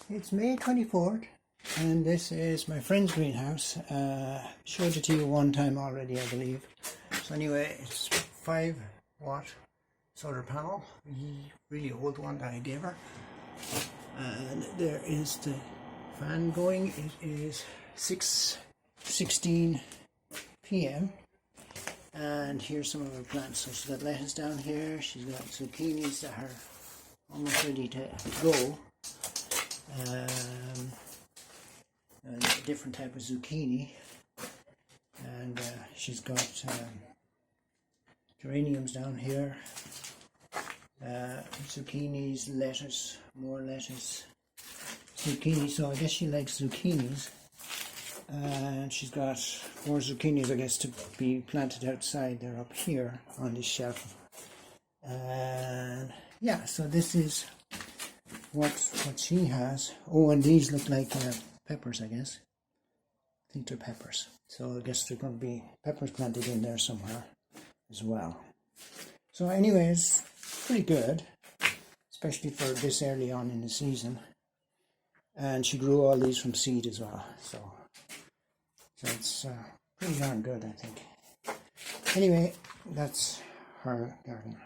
It's May 24th and this is my friend's greenhouse. Showed it to you one time already, I believe. So anyway, it's 5-watt solar panel, really old one that I gave her. And there is the fan going. It is 6:16 p.m. and here's some of her plants. So she's got lettuce down here, she's got zucchinis that are almost ready to go. A different type of zucchini, and she's got geraniums down here, zucchinis, lettuce, more lettuce, zucchini. So I guess she likes zucchinis, and she's got more zucchinis, I guess, to be planted outside. They're up here on this shelf, and yeah, so this is what she has. Oh, and these look like peppers, I guess. I think they're peppers. So I guess there's going to be peppers planted in there somewhere as well. So anyways, pretty good, especially for this early on in the season. And she grew all these from seed as well. So it's pretty darn good, I think. Anyway, that's her garden.